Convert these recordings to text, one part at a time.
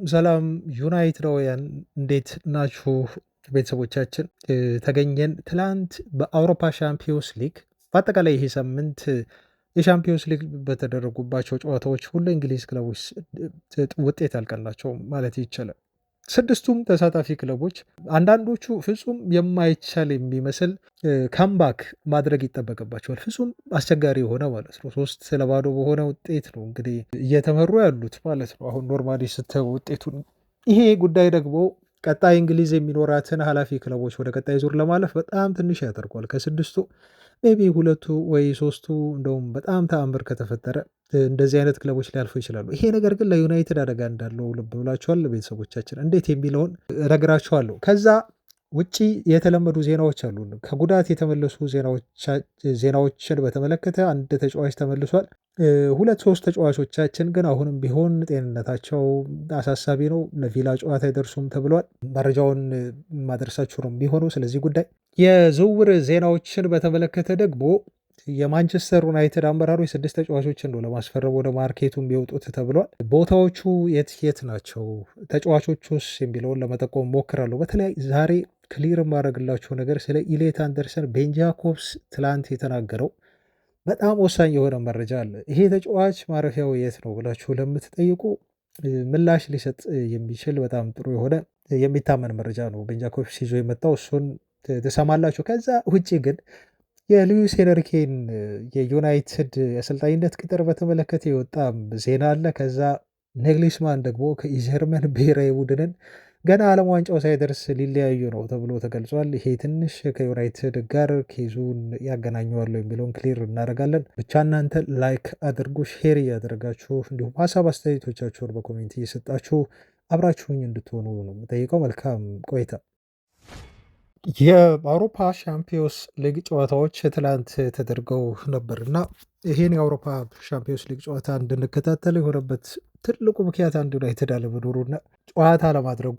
ሰላም ዩናይትዳውያን እንዴት ናችሁ? ቤተሰቦቻችን ተገኘን። ትላንት በአውሮፓ ሻምፒዮንስ ሊግ በአጠቃላይ ይሄ ሳምንት የሻምፒዮንስ ሊግ በተደረጉባቸው ጨዋታዎች ሁሉ እንግሊዝ ክለቦች ውጤት አልቀናቸውም ማለት ይቻላል። ስድስቱም ተሳታፊ ክለቦች አንዳንዶቹ ፍጹም የማይቻል የሚመስል ካምባክ ማድረግ ይጠበቅባቸዋል። ፍጹም አስቸጋሪ የሆነ ማለት ነው። 3-0 በሆነ ውጤት ነው እንግዲህ እየተመሩ ያሉት ማለት ነው። አሁን ኖርማሊ ስታዩ ውጤቱን ይሄ ጉዳይ ደግሞ ቀጣይ እንግሊዝ የሚኖራትን ኃላፊ ክለቦች ወደ ቀጣይ ዙር ለማለፍ በጣም ትንሽ ያደርጓል። ከስድስቱ ሜቢ ሁለቱ ወይ ሶስቱ እንደውም በጣም ተአምር ከተፈጠረ እንደዚህ አይነት ክለቦች ሊያልፉ ይችላሉ። ይሄ ነገር ግን ለዩናይትድ አደጋ እንዳለው ልብ ብላችኋል ቤተሰቦቻችን? እንዴት የሚለውን እነግራችኋለሁ። ከዛ ውጪ የተለመዱ ዜናዎች አሉ። ከጉዳት የተመለሱ ዜናዎችን በተመለከተ አንድ ተጫዋች ተመልሷል። 2-3 ተጫዋቾቻችን ግን አሁንም ቢሆን ጤንነታቸው አሳሳቢ ነው፣ ለቪላ ጨዋታ አይደርሱም ተብሏል። መረጃውን ማድረሳችሁ ነው የሚሆነው ስለዚህ ጉዳይ። የዝውውር ዜናዎችን በተመለከተ ደግሞ የማንቸስተር ዩናይትድ አመራሮች 6 ተጫዋቾችን ነው ለማስፈረም ወደ ማርኬቱ የሚወጡት ተብሏል። ቦታዎቹ የት የት ናቸው፣ ተጫዋቾቹስ የሚለውን ለመጠቆም ሞክራለሁ። በተለይ ዛሬ ክሊር የማደርግላችሁ ነገር ስለ ኢሌት አንደርሰን ቤን ጃኮብስ ትላንት የተናገረው በጣም ወሳኝ የሆነ መረጃ አለ። ይሄ ተጫዋች ማረፊያው የት ነው ብላችሁ ለምትጠይቁ ምላሽ ሊሰጥ የሚችል በጣም ጥሩ የሆነ የሚታመን መረጃ ነው ቤን ጃኮብስ ይዞ የመጣው፣ እሱን ትሰማላችሁ። ከዛ ውጭ ግን የሉዊስ ኤንሪኬን የዩናይትድ የአሰልጣኝነት ቅጥር በተመለከተ የወጣ ዜና አለ። ከዛ ኔግሊስማን ደግሞ ከጀርመን ብሔራዊ ቡድንን ገና ዓለም ዋንጫው ሳይደርስ ሊለያዩ ነው ተብሎ ተገልጿል። ይሄ ትንሽ ከዩናይትድ ጋር ኬዙን ያገናኘዋለሁ የሚለውን ክሊር እናደርጋለን። ብቻ እናንተ ላይክ አድርጉ፣ ሼር እያደረጋችሁ እንዲሁም ሀሳብ አስተያየቶቻችሁን በኮሜንት እየሰጣችሁ አብራችሁኝ እንድትሆኑ ነው የምጠይቀው። መልካም ቆይታ። የአውሮፓ ሻምፒዮንስ ሊግ ጨዋታዎች ትላንት ተደርገው ነበር እና ይህን የአውሮፓ ሻምፒዮንስ ሊግ ጨዋታ እንድንከታተል የሆነበት ትልቁ ምክንያት አንድ ዩናይትድ አለመኖሩና ጨዋታ ለማድረጉ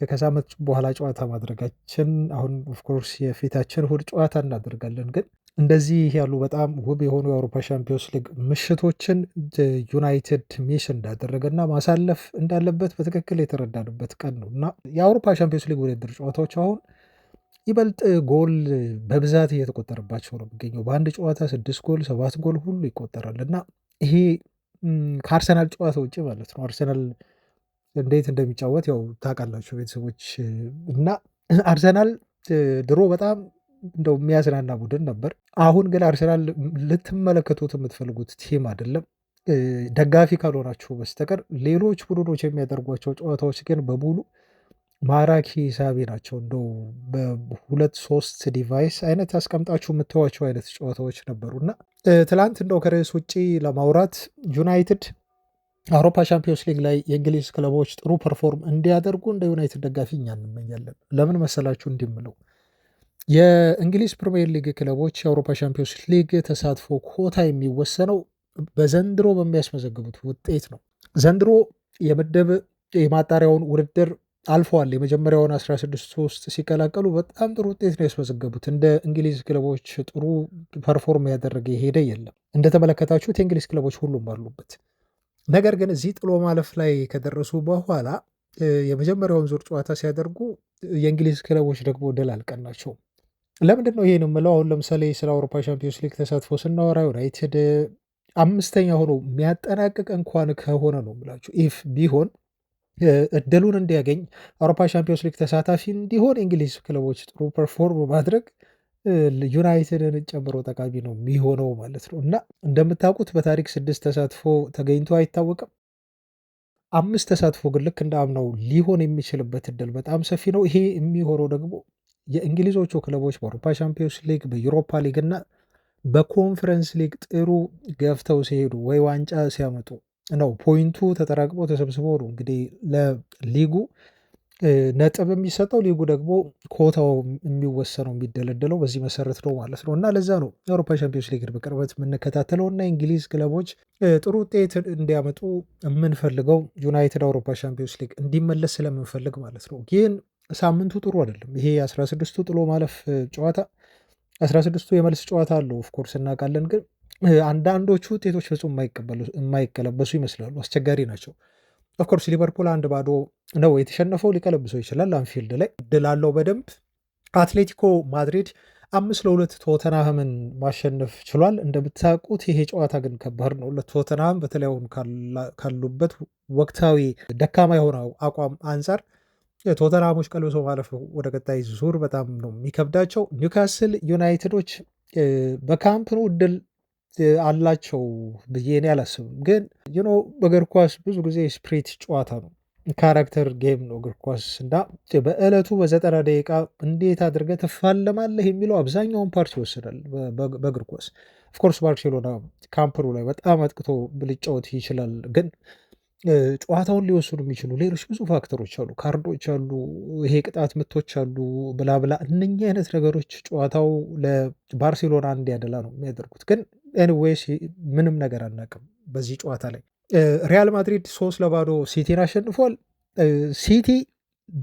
ከሳምንት በኋላ ጨዋታ ማድረጋችን፣ አሁን ኦፍኮርስ የፊታችን እሁድ ጨዋታ እናደርጋለን። ግን እንደዚህ ያሉ በጣም ውብ የሆኑ የአውሮፓ ሻምፒዮንስ ሊግ ምሽቶችን ዩናይትድ ሚስ እንዳደረገና ማሳለፍ እንዳለበት በትክክል የተረዳንበት ቀን ነው እና የአውሮፓ ሻምፒዮንስ ሊግ ውድድር ጨዋታዎች አሁን ይበልጥ ጎል በብዛት እየተቆጠረባቸው ነው የሚገኘው። በአንድ ጨዋታ 6 ጎል 7 ጎል ሁሉ ይቆጠራል እና ይሄ ከአርሰናል ጨዋታ ውጭ ማለት ነው። አርሰናል እንዴት እንደሚጫወት ያው ታውቃላችሁ ቤተሰቦች። እና አርሰናል ድሮ በጣም እንደው የሚያዝናና ቡድን ነበር። አሁን ግን አርሰናል ልትመለከቱት የምትፈልጉት ቲም አይደለም፣ ደጋፊ ካልሆናችሁ በስተቀር። ሌሎች ቡድኖች የሚያደርጓቸው ጨዋታዎች ግን በሙሉ ማራኪ ሳቢ ናቸው። እንደው በ2-3 ዲቫይስ አይነት አስቀምጣችሁ የምትዋቸው አይነት ጨዋታዎች ነበሩና ትላንት እንደው ከርዕስ ውጭ ለማውራት ዩናይትድ አውሮፓ ሻምፒዮንስ ሊግ ላይ የእንግሊዝ ክለቦች ጥሩ ፐርፎርም እንዲያደርጉ እንደ ዩናይትድ ደጋፊ እኛ እንመኛለን። ለምን መሰላችሁ? እንዲምለው የእንግሊዝ ፕሪሚየር ሊግ ክለቦች የአውሮፓ ሻምፒዮንስ ሊግ ተሳትፎ ኮታ የሚወሰነው በዘንድሮ በሚያስመዘግቡት ውጤት ነው። ዘንድሮ የምድብ የማጣሪያውን ውድድር አልፈዋል። የመጀመሪያውን 16 ውስጥ ሲቀላቀሉ በጣም ጥሩ ውጤት ነው ያስመዘገቡት። እንደ እንግሊዝ ክለቦች ጥሩ ፐርፎርም ያደረገ የሄደ የለም። እንደተመለከታችሁት የእንግሊዝ ክለቦች ሁሉም አሉበት። ነገር ግን እዚህ ጥሎ ማለፍ ላይ ከደረሱ በኋላ የመጀመሪያውን ዙር ጨዋታ ሲያደርጉ የእንግሊዝ ክለቦች ደግሞ ድል አልቀናቸውም። ለምንድን ነው ይሄን የምለው? አሁን ለምሳሌ ስለ አውሮፓ ሻምፒዮንስ ሊግ ተሳትፎ ስናወራ ዩናይትድ 5ኛ ሆኖ የሚያጠናቅቅ እንኳን ከሆነ ነው የምላችሁ ኢፍ ቢሆን እድሉን እንዲያገኝ አውሮፓ ሻምፒዮንስ ሊግ ተሳታፊ እንዲሆን የእንግሊዝ ክለቦች ጥሩ ፐርፎርም ማድረግ ዩናይትድን ጨምሮ ጠቃሚ ነው የሚሆነው ማለት ነው። እና እንደምታውቁት በታሪክ 6 ተሳትፎ ተገኝቶ አይታወቅም። 5 ተሳትፎ ግን ልክ እንደ አምናው ሊሆን የሚችልበት እድል በጣም ሰፊ ነው። ይሄ የሚሆነው ደግሞ የእንግሊዞቹ ክለቦች በአውሮፓ ሻምፒዮንስ ሊግ፣ በዩሮፓ ሊግ እና በኮንፈረንስ ሊግ ጥሩ ገፍተው ሲሄዱ ወይ ዋንጫ ሲያመጡ ነው። ፖይንቱ ተጠራቅሞ ተሰብስቦ ነው እንግዲህ ለሊጉ ነጥብ የሚሰጠው። ሊጉ ደግሞ ኮታው የሚወሰነው የሚደለደለው በዚህ መሰረት ነው ማለት ነው። እና ለዛ ነው የአውሮፓ ሻምፒዮንስ ሊግን በቅርበት የምንከታተለው እና የእንግሊዝ ክለቦች ጥሩ ውጤት እንዲያመጡ የምንፈልገው ዩናይትድ አውሮፓ ሻምፒዮንስ ሊግ እንዲመለስ ስለምንፈልግ ማለት ነው። ግን ሳምንቱ ጥሩ አይደለም። ይሄ 16ቱ ጥሎ ማለፍ ጨዋታ 16ቱ የመልስ ጨዋታ አለው ኦፍኮርስ እናውቃለን። ግን አንዳንዶቹ ውጤቶች ፍጹም የማይቀለበሱ ይመስላሉ፣ አስቸጋሪ ናቸው። ኦፍኮርስ ሊቨርፑል 1-0 ነው የተሸነፈው። ሊቀለብሰው ይችላል አንፊልድ ላይ ድል አለው በደንብ። አትሌቲኮ ማድሪድ 5-2 ቶተንሃምን ማሸነፍ ችሏል። እንደምታውቁት ይሄ ጨዋታ ግን ከባድ ነው ለቶተንሃም በተለይ አሁን ካሉበት ወቅታዊ ደካማ የሆነው አቋም አንጻር ቶተንሃሞች ቀልብሶ ማለፍ ወደ ቀጣይ ዙር በጣም ነው የሚከብዳቸው። ኒውካስል ዩናይትዶች በካምፕ ኑ እድል አላቸው ብዬ እኔ አላስብም። ግን በእግር ኳስ ብዙ ጊዜ ስፕሪት ጨዋታ ነው፣ ካራክተር ጌም ነው እግር ኳስ እና በዕለቱ በ90 ደቂቃ እንዴት አድርገህ ትፋለማለህ የሚለው አብዛኛውን ፓርቲ ይወስዳል በእግር ኳስ። ኦፍኮርስ ባርሴሎና ካምፕሩ ላይ በጣም አጥቅቶ ሊጫወት ይችላል፣ ግን ጨዋታውን ሊወስኑ የሚችሉ ሌሎች ብዙ ፋክተሮች አሉ፣ ካርዶች አሉ፣ ይሄ ቅጣት ምቶች አሉ፣ ብላብላ እነኚህ አይነት ነገሮች ጨዋታው ለባርሴሎና እንዲያደላ ነው የሚያደርጉት። ግን ኤኒዌይስ ምንም ነገር አናውቅም በዚህ ጨዋታ ላይ። ሪያል ማድሪድ 3-0 ሲቲን አሸንፏል። ሲቲ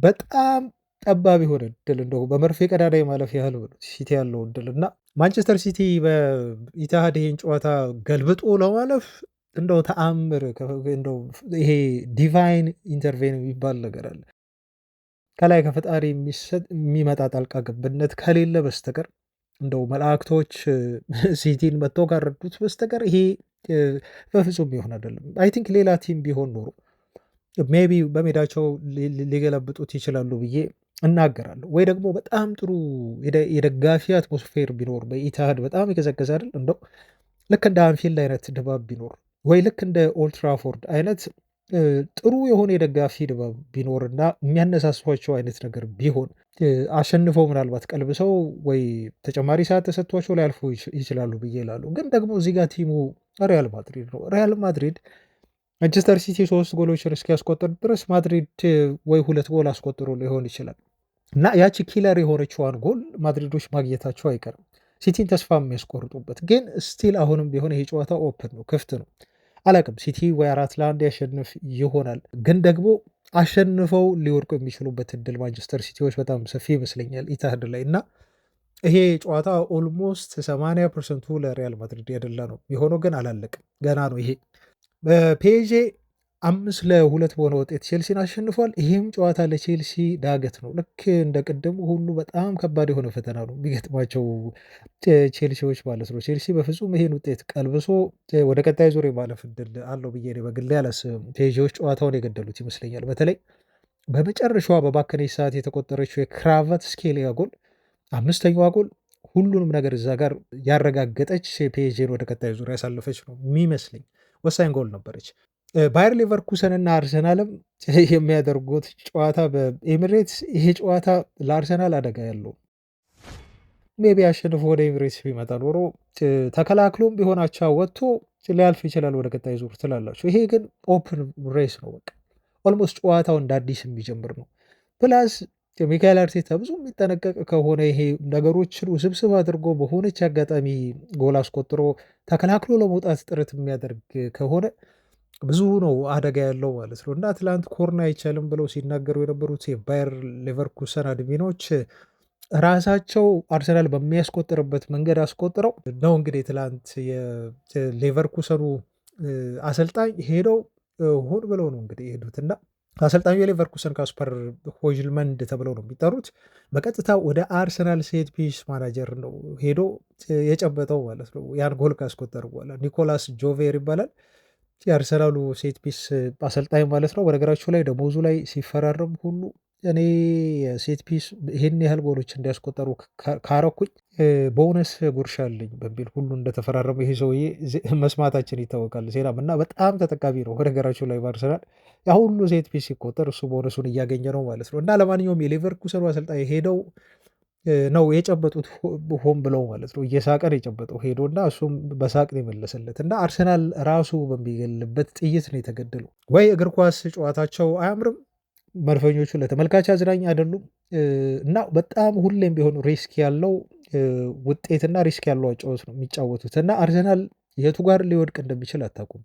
በጣም ጠባብ የሆነ እድል እንደው በመርፌ ቀዳዳ የማለፍ ያህል ሲቲ ያለው እድል እና ማንቸስተር ሲቲ በኢትሃድ ይሄን ጨዋታ ገልብጦ ለማለፍ እንደው ተአምር እንደው ይሄ ዲቫይን ኢንተርቬን የሚባል ነገር አለ። ከላይ ከፈጣሪ የሚመጣ ጣልቃ ገብነት ከሌለ በስተቀር እንደው መላእክቶች ሲቲን መጥተው ካረዱት በስተቀር ይሄ በፍጹም ቢሆን አይደለም። አይ ቲንክ ሌላ ቲም ቢሆን ኖሮ ሜቢ በሜዳቸው ሊገለብጡት ይችላሉ ብዬ እናገራለሁ። ወይ ደግሞ በጣም ጥሩ የደጋፊ አትሞስፌር ቢኖር በኢትሃድ በጣም የቀዘቀዘ አይደል እንደው ልክ እንደ አንፊልድ አይነት ድባብ ቢኖር ወይ ልክ እንደ ኦልትራፎርድ አይነት ጥሩ የሆነ የደጋፊ ድባብ ቢኖርና የሚያነሳሷቸው አይነት ነገር ቢሆን አሸንፈው ምናልባት ቀልብሰው ወይ ተጨማሪ ሰዓት ተሰጥቷቸው ሊያልፉ ይችላሉ ብዬ ይላሉ። ግን ደግሞ እዚህ ጋር ቲሙ ሪያል ማድሪድ ነው። ሪያል ማድሪድ ማንቸስተር ሲቲ 3 ጎሎችን እስኪያስቆጥር ድረስ ማድሪድ ወይ 2 ጎል አስቆጥሮ ሊሆን ይችላል እና ያቺ ኪለር የሆነችዋን ጎል ማድሪዶች ማግኘታቸው አይቀርም ሲቲን ተስፋ የሚያስቆርጡበት። ግን ስቲል አሁንም ቢሆን ይሄ ጨዋታ ኦፕን ነው፣ ክፍት ነው። አላቅም ሲቲ ወይ 4-1 ያሸንፍ ይሆናል። ግን ደግሞ አሸንፈው ሊወድቁ የሚችሉበት እድል ማንቸስተር ሲቲዎች በጣም ሰፊ ይመስለኛል ኢትሃድ ላይ እና ይሄ ጨዋታ ኦልሞስት 80% ለሪያል ማድሪድ ያደላ ነው የሆነው። ግን አላለቅም፣ ገና ነው ይሄ። በፔጄ 5-2 በሆነ ውጤት ቼልሲን አሸንፏል። ይህም ጨዋታ ለቼልሲ ዳገት ነው። ልክ እንደ ቅድሙ ሁሉ በጣም ከባድ የሆነ ፈተና ነው የሚገጥማቸው ቼልሲዎች ማለት ነው። ቼልሲ በፍጹም ይሄን ውጤት ቀልብሶ ወደ ቀጣይ ዙር የማለፍ እድል አለው ብዬ በግሌ አላስብም። ፔጄዎች ጨዋታውን የገደሉት ይመስለኛል። በተለይ በመጨረሻዋ በባከነች ሰዓት የተቆጠረችው የክራቫት ስኬሊያ ጎል፣ 5ኛዋ ጎል ሁሉንም ነገር እዛ ጋር ያረጋገጠች ፔጄን ወደ ቀጣይ ዙር ያሳለፈች ነው የሚመስለኝ። ወሳኝ ጎል ነበረች። ባየር ሌቨርኩሰን እና አርሰናልም የሚያደርጉት ጨዋታ በኤሚሬትስ፣ ይሄ ጨዋታ ለአርሰናል አደጋ ያለው ሜቢ አሸንፎ ወደ ኤሚሬትስ ቢመጣ ኖሮ ተከላክሎም ቢሆናቻ ወጥቶ ሊያልፍ ይችላል ወደ ቀጣይ ዙር ትላላችሁ። ይሄ ግን ኦፕን ሬስ ነው። በቃ ኦልሞስት ጨዋታው እንደ አዲስ የሚጀምር ነው። ፕላስ ሚካኤል አርቴታ ብዙ የሚጠነቀቅ ከሆነ ይሄ ነገሮችን ውስብስብ አድርጎ በሆነች አጋጣሚ ጎል አስቆጥሮ ተከላክሎ ለመውጣት ጥረት የሚያደርግ ከሆነ ብዙ ነው አደጋ ያለው ማለት ነው። እና ትላንት ኮርና አይቻልም ብለው ሲናገሩ የነበሩት የባየር ሌቨርኩሰን አድሚኖች ራሳቸው አርሰናል በሚያስቆጥርበት መንገድ አስቆጥረው ነው እንግዲህ ትላንት የሌቨርኩሰኑ አሰልጣኝ ሄደው ሆን ብለው ነው እንግዲህ የሄዱት እና አሰልጣኙ የሌቨርኩሰን ካስፐር ሆይሉንድ ተብለው ነው የሚጠሩት። በቀጥታ ወደ አርሰናል ሴት ፒስ ማናጀር ነው ሄዶ የጨበጠው ማለት ነው። ያን ጎል ካስቆጠሩ በኋላ ኒኮላስ ጆቬር ይባላል የአርሰናሉ ሴት ፒስ አሰልጣኝ ማለት ነው። በነገራችሁ ላይ ደሞዙ ላይ ሲፈራረም ሁሉ እኔ የሴት ፒስ ይህን ያህል ጎሎች እንዲያስቆጠሩ ካረኩኝ ቦነስ ጉርሻ አለኝ በሚል ሁሉ እንደተፈራረሙ ይሄ ሰውዬ መስማታችን ይታወቃል። ዜናም እና በጣም ተጠቃሚ ነው በነገራችሁ ላይ በአርሰናል ያ ሁሉ ሴት ፒስ ሲቆጠር እሱ ቦነሱን እያገኘ ነው ማለት ነው። እና ለማንኛውም የሌቨርኩሰኑ አሰልጣኝ ሄደው ነው የጨበጡት ሆን ብለው ማለት ነው። እየሳቀን የጨበጠው ሄዶ እና እሱም በሳቅ ነው የመለሰለት እና አርሰናል ራሱ በሚገልበት ጥይት ነው የተገደለው። ወይ እግር ኳስ ጨዋታቸው አያምርም፣ መድፈኞቹ ለተመልካች አዝናኝ አይደሉም እና በጣም ሁሌም ቢሆኑ ሪስክ ያለው ውጤትና ሪስክ ያለው አጫወት ነው የሚጫወቱት እና አርሰናል የቱ ጋር ሊወድቅ እንደሚችል አታውቁም።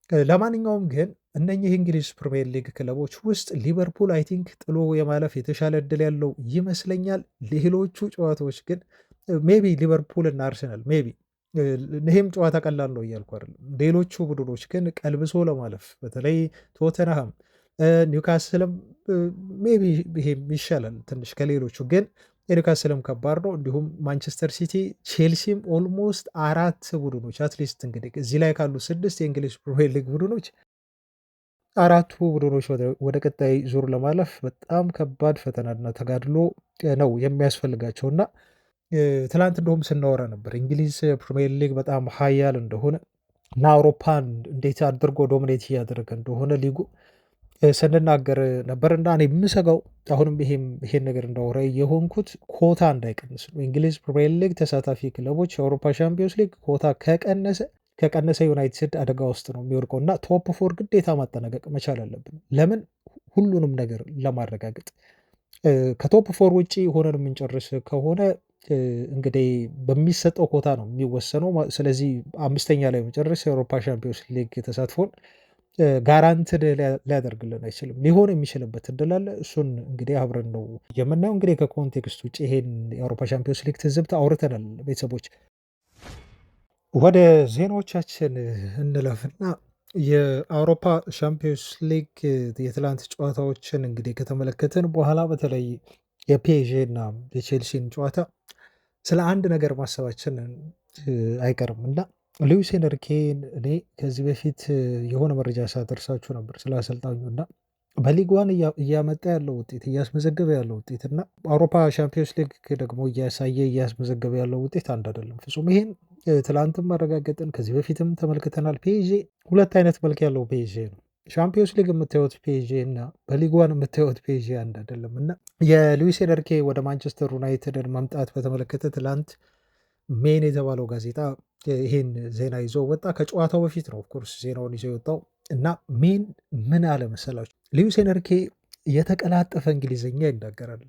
ለማንኛውም ግን እነኚህ እንግሊዝ ፕሪሚየር ሊግ ክለቦች ውስጥ ሊቨርፑል አይ ቲንክ ጥሎ የማለፍ የተሻለ እድል ያለው ይመስለኛል። ሌሎቹ ጨዋታዎች ግን ሜቢ ሊቨርፑል እና አርሰናል ሜቢ ይህም ጨዋታ ቀላል ነው እያልኩ አይደለም። ሌሎቹ ቡድኖች ግን ቀልብሶ ለማለፍ በተለይ ቶተንሃም ኒውካስልም ሜቢ ይሄም ይሻላል ትንሽ ከሌሎቹ ግን የኒውካስልም ከባድ ነው። እንዲሁም ማንቸስተር ሲቲ፣ ቼልሲም ኦልሞስት 4 ቡድኖች አትሊስት እንግዲህ እዚህ ላይ ካሉ 6 የእንግሊዝ ፕሪሚየር ሊግ ቡድኖች 4ቱ ቡድኖች ወደ ቀጣይ ዙር ለማለፍ በጣም ከባድ ፈተናና ተጋድሎ ነው የሚያስፈልጋቸው እና ትላንት እንደውም ስናወራ ነበር እንግሊዝ ፕሪሚየር ሊግ በጣም ሀያል እንደሆነ እና አውሮፓን እንዴት አድርጎ ዶሚኔት እያደረገ እንደሆነ ሊጉ ስንናገር ነበር እና እኔ የምሰጋው አሁንም ይሄን ነገር እንዳወራ የሆንኩት ኮታ እንዳይቀንስ ነው። እንግሊዝ ፕሪሚየር ሊግ ተሳታፊ ክለቦች የአውሮፓ ሻምፒዮንስ ሊግ ኮታ ከቀነሰ ዩናይትድ አደጋ ውስጥ ነው የሚወድቀው እና ቶፕ ፎር ግዴታ ማጠናቀቅ መቻል አለብን። ለምን ሁሉንም ነገር ለማረጋገጥ ከቶፕ ፎር ውጭ ሆነን የምንጨርስ ከሆነ እንግዲህ በሚሰጠው ኮታ ነው የሚወሰነው። ስለዚህ 5ኛ ላይ መጨረስ የአውሮፓ ሻምፒዮንስ ሊግ ተሳትፎን ጋራንትድ ሊያደርግልን አይችልም። ሊሆን የሚችልበት እድል አለ። እሱን እንግዲህ አብረን ነው የምናየው። እንግዲህ ከኮንቴክስት ውጭ ይሄን የአውሮፓ ሻምፒዮንስ ሊግ ትዝብት አውርተናል ቤተሰቦች። ወደ ዜናዎቻችን እንለፍና የአውሮፓ ሻምፒዮንስ ሊግ የትላንት ጨዋታዎችን እንግዲህ ከተመለከትን በኋላ በተለይ የፒኤስዤ እና የቼልሲን ጨዋታ ስለ አንድ ነገር ማሰባችን አይቀርም እና ሉዊስ ኤንሪኬን እኔ ከዚህ በፊት የሆነ መረጃ ሳደርሳችሁ ነበር ስለ አሰልጣኙ እና በሊግ ዋን እያመጣ ያለው ውጤት እያስመዘገበ ያለው ውጤት እና አውሮፓ ሻምፒዮንስ ሊግ ደግሞ እያስመዘገበ ያለው ውጤት አንድ አይደለም ፍጹም። ይሄን ትላንትም ማረጋገጥን ከዚህ በፊትም ተመልክተናል። ፒኤስዤ ሁለት አይነት መልክ ያለው ፒኤስዤ ነው። ሻምፒዮንስ ሊግ የምታዩት ፒኤስዤ እና በሊግ ዋን የምታዩት ፒኤስዤ አንድ አይደለም እና የሉዊስ ኤንሪኬ ወደ ማንቸስተር ዩናይትድን መምጣት በተመለከተ ትላንት ሜን የተባለው ጋዜጣ ይሄን ዜና ይዞ ወጣ። ከጨዋታው በፊት ነው ኦፍኮርስ ዜናውን ይዞ የወጣው እና ሜን ምን አለ መሰላችሁ? ሉዊስ ኤንሪኬ የተቀላጠፈ እንግሊዝኛ ይናገራል።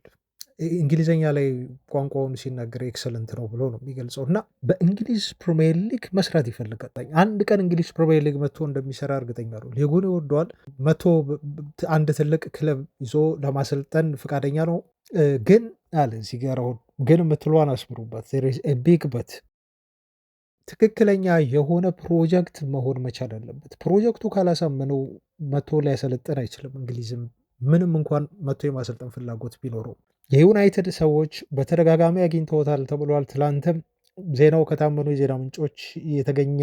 እንግሊዝኛ ላይ ቋንቋውን ሲናገር ኤክሰለንት ነው ብሎ ነው የሚገልጸው እና በእንግሊዝ ፕሪሚየር ሊግ መስራት ይፈልጋል። አንድ ቀን እንግሊዝ ፕሪሚየር ሊግ መጥቶ እንደሚሰራ እርግጠኛ ነው። ሊጉን ይወደዋል። መጥቶ አንድ ትልቅ ክለብ ይዞ ለማሰልጠን ፈቃደኛ ነው። ግን አለ እዚህ ጋር አሁን ግን የምትሏን አስምሩባት ቢግ በት ትክክለኛ የሆነ ፕሮጀክት መሆን መቻል አለበት። ፕሮጀክቱ ካላሳመነው መቶ ሊያሰለጥን አይችልም። እንግሊዝም ምንም እንኳን መቶ የማሰልጠን ፍላጎት ቢኖረው የዩናይትድ ሰዎች በተደጋጋሚ አግኝተውታል ተብሏል። ትላንትም ዜናው ከታመኑ የዜና ምንጮች የተገኘ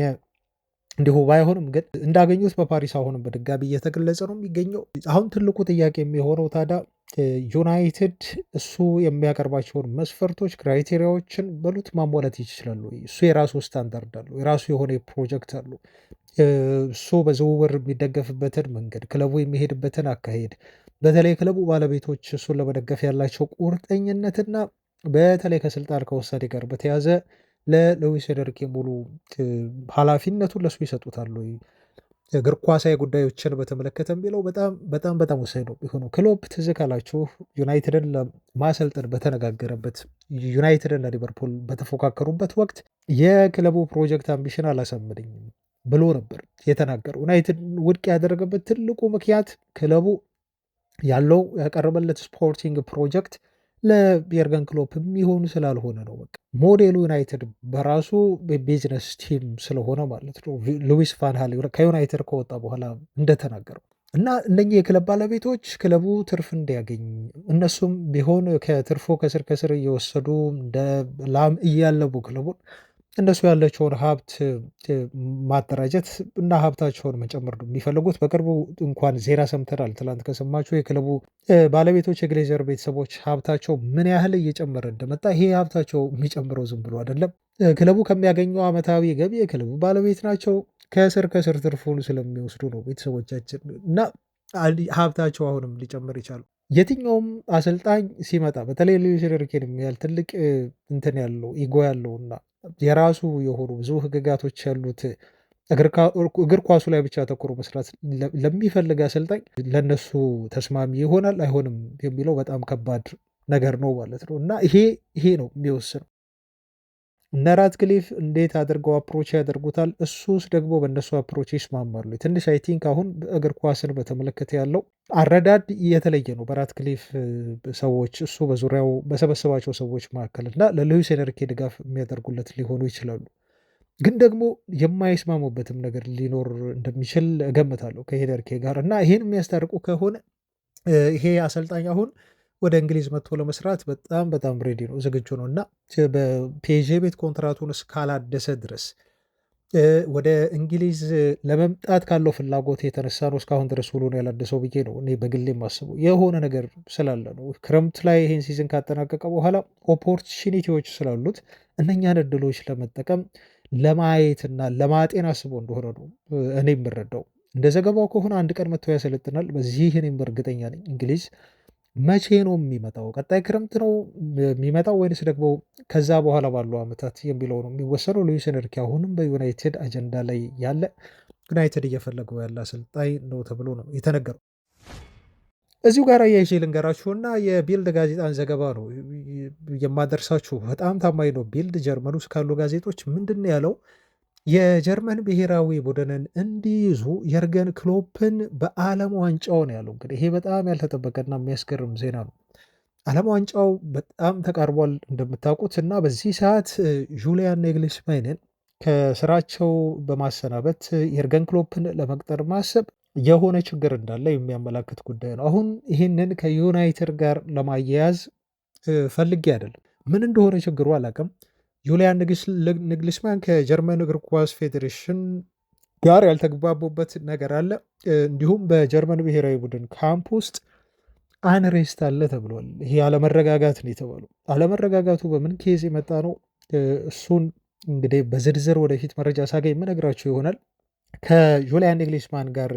እንዲሁ ባይሆንም ግን እንዳገኙት በፓሪስ አሁንም በድጋሚ እየተገለጸ ነው የሚገኘው። አሁን ትልቁ ጥያቄ የሚሆነው ታዲያ ዩናይትድ እሱ የሚያቀርባቸውን መስፈርቶች ክራይቴሪያዎችን በሉት ማሟላት ይችላሉ። እሱ የራሱ ስታንዳርድ አለው፣ የራሱ የሆነ ፕሮጀክት አለው። እሱ በዝውውር የሚደገፍበትን መንገድ፣ ክለቡ የሚሄድበትን አካሄድ፣ በተለይ ክለቡ ባለቤቶች እሱን ለመደገፍ ያላቸው ቁርጠኝነትና በተለይ ከስልጣን ከውሳኔ ጋር በተያዘ ለሉዊስ ኤንሪኬ ሙሉ ኃላፊነቱን ለሱ ይሰጡታል። እግር ኳሳዊ ጉዳዮችን በተመለከተ የሚለው በጣም ወሳኝ ነው የሆነው። ክሎፕ ትዝ ካላችሁ ዩናይትድን ለማሰልጠን በተነጋገረበት ዩናይትድን ለሊቨርፑል በተፎካከሩበት ወቅት የክለቡ ፕሮጀክት አምቢሽን አላሳመነኝም ብሎ ነበር የተናገረው። ዩናይትድ ውድቅ ያደረገበት ትልቁ ምክንያት ክለቡ ያለው ያቀረበለት ስፖርቲንግ ፕሮጀክት ለየርገን ክሎፕ የሚሆኑ ስላልሆነ ነው። በቃ ሞዴሉ ዩናይትድ በራሱ ቢዝነስ ቲም ስለሆነ ማለት ነው። ሉዊስ ቫን ሃል ከዩናይትድ ከወጣ በኋላ እንደተናገረው እና እነኚህ የክለብ ባለቤቶች ክለቡ ትርፍ እንዲያገኝ እነሱም ቢሆን ከትርፎ ከስር እየወሰዱ እንደ ላም እያለቡ ክለቡን እነሱ ያላቸውን ሀብት ማደራጀት እና ሀብታቸውን መጨመር ነው የሚፈልጉት። በቅርቡ እንኳን ዜና ሰምተናል። ትላንት ከሰማችሁ የክለቡ ባለቤቶች የግሌዘር ቤተሰቦች ሀብታቸው ምን ያህል እየጨመረ እንደመጣ። ይሄ ሀብታቸው የሚጨምረው ዝም ብሎ አይደለም። ክለቡ ከሚያገኘው ዓመታዊ ገቢ የክለቡ ባለቤት ናቸው። ከስር ትርፉን ስለሚወስዱ ነው ቤተሰቦቻችን እና ሀብታቸው አሁንም ሊጨምር ይቻሉ። የትኛውም አሰልጣኝ ሲመጣ በተለይ ሉዊስ ኤንሪኬን የሚያህል ትልቅ እንትን ያለው ኢጎ ያለውና የራሱ የሆኑ ብዙ ህግጋቶች ያሉት እግር ኳሱ ላይ ብቻ አተኩሮ መስራት ለሚፈልግ አሰልጣኝ ለነሱ ተስማሚ ይሆናል አይሆንም የሚለው በጣም ከባድ ነገር ነው ማለት ነው እና ይሄ ነው የሚወስነው። እነ ራትክሊፍ እንዴት አድርገው አፕሮች ያደርጉታል፣ እሱስ ደግሞ በእነሱ አፕሮች ይስማማሉ። ትንሽ አይ ቲንክ አሁን እግር ኳስን በተመለከተ ያለው አረዳድ የተለየ ነው በራትክሊፍ ሰዎች፣ እሱ በዙሪያው በሰበሰባቸው ሰዎች መካከል እና ለሉዊስ ኤንሪኬ ድጋፍ የሚያደርጉለት ሊሆኑ ይችላሉ። ግን ደግሞ የማይስማሙበትም ነገር ሊኖር እንደሚችል እገምታለሁ ከሄነርኬ ጋር እና ይሄን የሚያስታርቁ ከሆነ ይሄ አሰልጣኝ አሁን ወደ እንግሊዝ መጥቶ ለመስራት በጣም ሬዲ ነው፣ ዝግጁ ነው እና በፔዤ ቤት ኮንትራቱን እስካላደሰ ድረስ ወደ እንግሊዝ ለመምጣት ካለው ፍላጎት የተነሳ ነው እስካሁን ድረስ ውሉን ያላደሰው ብዬ ነው እኔ በግሌ የማስበው። የሆነ ነገር ስላለ ነው። ክረምት ላይ ይሄን ሲዝን ካጠናቀቀ በኋላ ኦፖርቹኒቲዎች ስላሉት እነኛን እድሎች ለመጠቀም ለማየትና ለማጤን አስቦ እንደሆነ ነው እኔ የምረዳው። እንደ ዘገባው ከሆነ አንድ ቀን መጥቶ ያሰለጥናል። በዚህ እኔም እርግጠኛ ነኝ። እንግሊዝ መቼ ነው የሚመጣው? ቀጣይ ክረምት ነው የሚመጣው ወይንስ ደግሞ ከዛ በኋላ ባሉ ዓመታት የሚለው ነው የሚወሰነው። ሉዊስ ኤንሪኬ አሁንም በዩናይትድ አጀንዳ ላይ ያለ ዩናይትድ እየፈለገው ያለ አሰልጣኝ ነው ተብሎ ነው የተነገረው። እዚሁ ጋር አያይዤ ልንገራችሁና የቢልድ ጋዜጣን ዘገባ ነው የማደርሳችሁ። በጣም ታማኝ ነው። ቢልድ ጀርመን ውስጥ ካሉ ጋዜጦች ምንድን ነው ያለው? የጀርመን ብሔራዊ ቡድንን እንዲይዙ የርገን ክሎፕን በዓለም ዋንጫው ነው ያለው። እንግዲህ ይሄ በጣም ያልተጠበቀና የሚያስገርም ዜና ነው። ዓለም ዋንጫው በጣም ተቃርቧል እንደምታውቁት እና በዚህ ሰዓት ጁሊያን ኔግልስማንን ከስራቸው በማሰናበት የርገን ክሎፕን ለመቅጠር ማሰብ የሆነ ችግር እንዳለ የሚያመላክት ጉዳይ ነው። አሁን ይህንን ከዩናይትድ ጋር ለማያያዝ ፈልጌ አይደለም። ምን እንደሆነ ችግሩ አላውቅም። ጁሊያን ንግልስማን ከጀርመን እግር ኳስ ፌዴሬሽን ጋር ያልተግባቡበት ነገር አለ። እንዲሁም በጀርመን ብሔራዊ ቡድን ካምፕ ውስጥ አንሬስት አለ ተብሏል። ይሄ አለመረጋጋት ነው የተባለው። አለመረጋጋቱ በምን ኬዝ የመጣ ነው? እሱን እንግዲህ በዝርዝር ወደፊት መረጃ ሳገኝ የምነግራችሁ ይሆናል። ከጁሊያን ንግሊስማን ጋር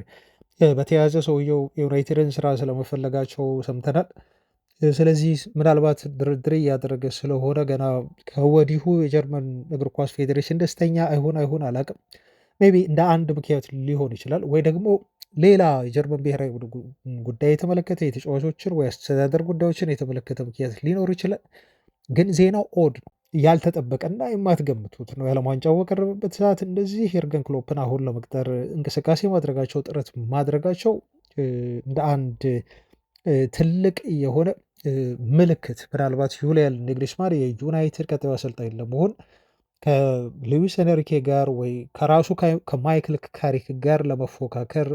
በተያያዘ ሰውየው የዩናይትድን ስራ ስለመፈለጋቸው ሰምተናል። ስለዚህ ምናልባት ድርድር እያደረገ ስለሆነ ገና ከወዲሁ የጀርመን እግር ኳስ ፌዴሬሽን ደስተኛ አይሆን አላውቅም። ሜይ ቢ እንደ አንድ ምክንያት ሊሆን ይችላል፣ ወይ ደግሞ ሌላ የጀርመን ብሔራዊ ጉዳይ የተመለከተ የተጫዋቾችን ወይ አስተዳደር ጉዳዮችን የተመለከተ ምክንያት ሊኖር ይችላል። ግን ዜናው ኦድ ያልተጠበቀና የማትገምቱት ነው። የዓለም ዋንጫው በቀረበበት ሰዓት እንደዚህ የርገን ክሎፕን አሁን ለመቅጠር እንቅስቃሴ ማድረጋቸው ጥረት ማድረጋቸው እንደ አንድ ትልቅ የሆነ ምልክት ምናልባት ጁሊያን ንግሊስማን የዩናይትድ ቀጣዩ አሰልጣኝ ለመሆን ከሉዊስ ኤንሪኬ ጋር ወይ ከራሱ ከማይክል ካሪክ ጋር ለመፎካከር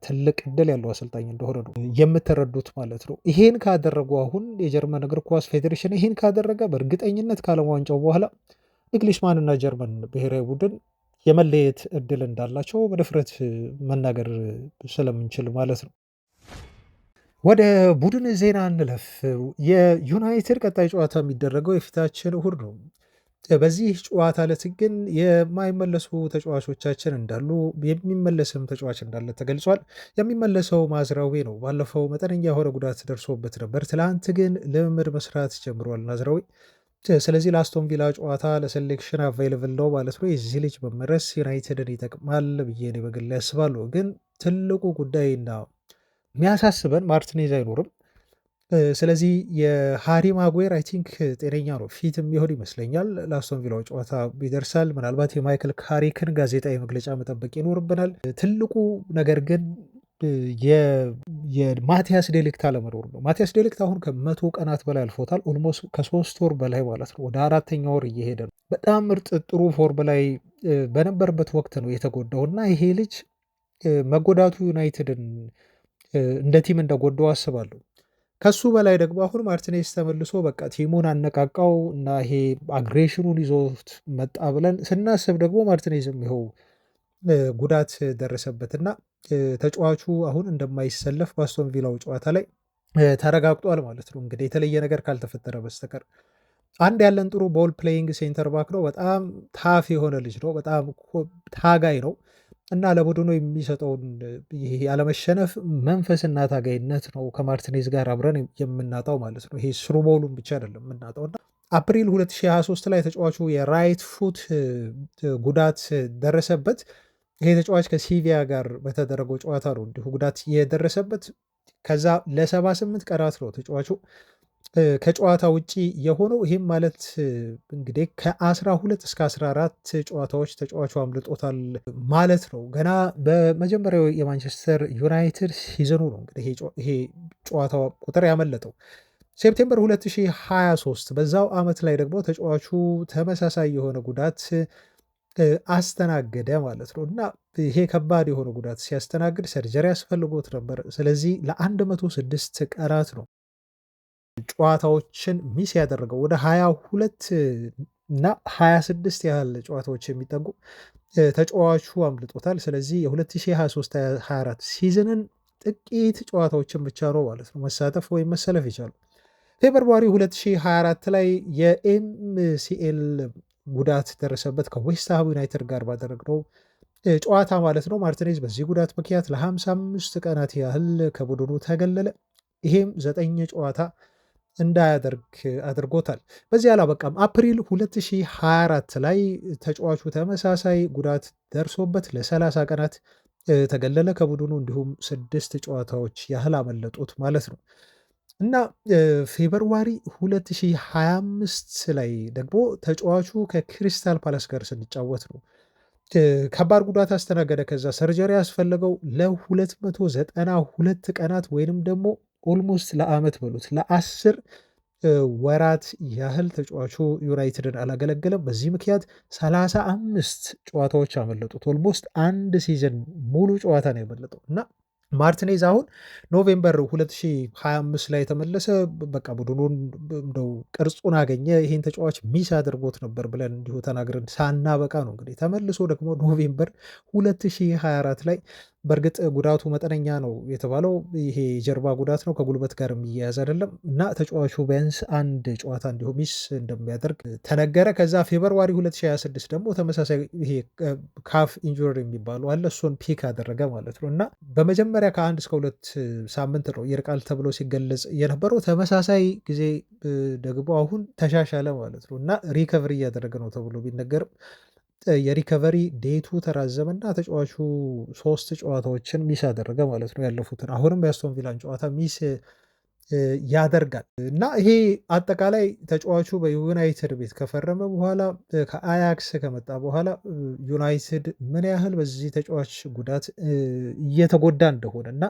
ትልቅ እድል ያለው አሰልጣኝ እንደሆነ ነው የምትረዱት ማለት ነው። ይሄን ካደረጉ አሁን የጀርመን እግር ኳስ ፌዴሬሽን ይሄን ካደረገ በእርግጠኝነት ከዓለም ዋንጫው በኋላ ንግሊስማን እና ጀርመን ብሔራዊ ቡድን የመለየት እድል እንዳላቸው በድፍረት መናገር ስለምንችል ማለት ነው። ወደ ቡድን ዜና እንለፍ። የዩናይትድ ቀጣይ ጨዋታ የሚደረገው የፊታችን እሁድ ነው። በዚህ ጨዋታ ዕለት ግን የማይመለሱ ተጫዋቾቻችን እንዳሉ የሚመለስም ተጫዋች እንዳለ ተገልጿል። የሚመለሰው ማዝራዊ ነው። ባለፈው መጠነኛ የሆነ ጉዳት ደርሶበት ነበር። ትላንት ግን ልምምድ መስራት ጀምሯል ናዝራዊ። ስለዚህ ለአስቶን ቪላ ጨዋታ ለሴሌክሽን አቫይለብል ነው ማለት ነው። የዚህ ልጅ መመረስ ዩናይትድን ይጠቅማል ብዬ እኔ በግሌ ያስባለሁ። ግን ትልቁ ጉዳይና የሚያሳስበን ማርቲኔዝ አይኖርም። ስለዚህ የሃሪ ማጉዌር አይ ቲንክ ጤነኛ ነው፣ ፊት የሚሆን ይመስለኛል። ለአስቶን ቪላው ጨዋታ ይደርሳል። ምናልባት የማይክል ካሪክን ጋዜጣዊ መግለጫ መጠበቅ ይኖርብናል። ትልቁ ነገር ግን የማቲያስ ዴሊክት አለመኖር ነው። ማቲያስ ዴሊክት አሁን ከ100 ቀናት በላይ አልፎታል። ኦልሞስት ከ3 ወር በላይ ማለት ነው። ወደ 4ኛ ወር እየሄደ ነው። በጣም ምርጥ ጥሩ ፎርም ላይ በነበረበት ወቅት ነው የተጎዳው እና ይሄ ልጅ መጎዳቱ ዩናይትድን እንደ ቲም እንደጎዳው አስባለሁ። ከሱ በላይ ደግሞ አሁን ማርቲኔዝ ተመልሶ በቃ ቲሙን አነቃቃው እና ይሄ አግሬሽኑን ይዞት መጣ ብለን ስናስብ ደግሞ ማርቲኔዝም ይኸው ጉዳት ደረሰበትና ተጫዋቹ አሁን እንደማይሰለፍ በአስቶን ቪላው ጨዋታ ላይ ተረጋግጧል ማለት ነው። እንግዲህ የተለየ ነገር ካልተፈጠረ በስተቀር አንድ ያለን ጥሩ ቦል ፕሌይንግ ሴንተር ባክ ነው። በጣም ታፍ የሆነ ልጅ ነው። በጣም ታጋይ ነው እና ለቡድኑ የሚሰጠውን ይሄ ያለመሸነፍ መንፈስና ታጋይነት ነው ከማርቲኔዝ ጋር አብረን የምናጣው ማለት ነው። ይሄ ስሩ ቦሉን ብቻ አይደለም የምናጣው እና አፕሪል 2023 ላይ ተጫዋቹ የራይት ፉት ጉዳት ደረሰበት። ይሄ ተጫዋች ከሲቪያ ጋር በተደረገው ጨዋታ ነው እንዲሁ ጉዳት የደረሰበት። ከዛ ለ78 ቀናት ነው ተጫዋቹ ከጨዋታ ውጪ የሆነው። ይህም ማለት እንግዲህ ከ12 እስከ 14 ጨዋታዎች ተጫዋቹ አምልጦታል ማለት ነው። ገና በመጀመሪያው የማንቸስተር ዩናይትድ ሲዝኑ ነው እንግዲህ ይሄ ጨዋታ ቁጥር ያመለጠው ሴፕቴምበር 2023። በዛው ዓመት ላይ ደግሞ ተጫዋቹ ተመሳሳይ የሆነ ጉዳት አስተናገደ ማለት ነው። እና ይሄ ከባድ የሆነ ጉዳት ሲያስተናግድ ሰርጀሪ ያስፈልጎት ነበር። ስለዚህ ለ106 ቀናት ነው ጨዋታዎችን ሚስ ያደረገው። ወደ 22 እና 26 ያህል ጨዋታዎች የሚጠጉ ተጫዋቹ አምልጦታል። ስለዚህ የ2023/24 ሲዝንን ጥቂት ጨዋታዎችን ብቻ ነው ማለት ነው መሳተፍ ወይም መሰለፍ የቻሉ። ፌብርዋሪ 2024 ላይ የኤምሲኤል ጉዳት ደረሰበት ከዌስትሃም ዩናይትድ ጋር ባደረግነው ጨዋታ ማለት ነው። ማርቲኔዝ በዚህ ጉዳት ምክንያት ለ55 ቀናት ያህል ከቡድኑ ተገለለ። ይሄም 9 ጨዋታ እንዳያደርግ አድርጎታል። በዚህ አላበቃም። አፕሪል 2024 ላይ ተጫዋቹ ተመሳሳይ ጉዳት ደርሶበት ለ30 ቀናት ተገለለ ከቡድኑ። እንዲሁም 6 ጨዋታዎች ያህል አመለጡት ማለት ነው። እና ፌብርዋሪ 2025 ላይ ደግሞ ተጫዋቹ ከክሪስታል ፓላስ ጋር ስንጫወት ነው ከባድ ጉዳት አስተናገደ። ከዛ ሰርጀሪ ያስፈለገው ለ292 ቀናት ወይንም ደግሞ ኦልሞስት ለዓመት በሉት ለ10 ወራት ያህል ተጫዋቹ ዩናይትድን አላገለገለም። በዚህ ምክንያት 35 ጨዋታዎች አመለጡት። ኦልሞስት አንድ ሲዝን ሙሉ ጨዋታ ነው ያመለጠው እና ማርቲኔዝ አሁን ኖቬምበር 2025 ላይ የተመለሰ በቃ ቡድኑን እንደው ቅርጹን አገኘ። ይሄን ተጫዋች ሚስ አድርጎት ነበር ብለን እንዲሁ ተናግረን ሳናበቃ ነው እንግዲህ ተመልሶ ደግሞ ኖቬምበር 2024 ላይ በእርግጥ ጉዳቱ መጠነኛ ነው የተባለው ይሄ የጀርባ ጉዳት ነው፣ ከጉልበት ጋር የሚያያዝ አይደለም እና ተጫዋቹ ቢያንስ አንድ ጨዋታ እንዲሁ ሚስ እንደሚያደርግ ተነገረ። ከዛ ፌብርዋሪ 2026 ደግሞ ተመሳሳይ ይሄ ካፍ ኢንጁሪ የሚባሉ አለ፣ እሱን ፒክ አደረገ ማለት ነው እና በመጀመሪያ ከ1 እስከ 2 ሳምንት ነው ይርቃል ተብሎ ሲገለጽ የነበረው። ተመሳሳይ ጊዜ ደግሞ አሁን ተሻሻለ ማለት ነው እና ሪከቨሪ እያደረገ ነው ተብሎ ቢነገርም የሪከቨሪ ዴቱ ተራዘመና ተጫዋቹ 3 ጨዋታዎችን ሚስ አደረገ ማለት ነው ያለፉትን። አሁንም የአስቶን ቪላን ጨዋታ ሚስ ያደርጋል እና ይሄ አጠቃላይ ተጫዋቹ በዩናይትድ ቤት ከፈረመ በኋላ ከአያክስ ከመጣ በኋላ ዩናይትድ ምን ያህል በዚህ ተጫዋች ጉዳት እየተጎዳ እንደሆነ እና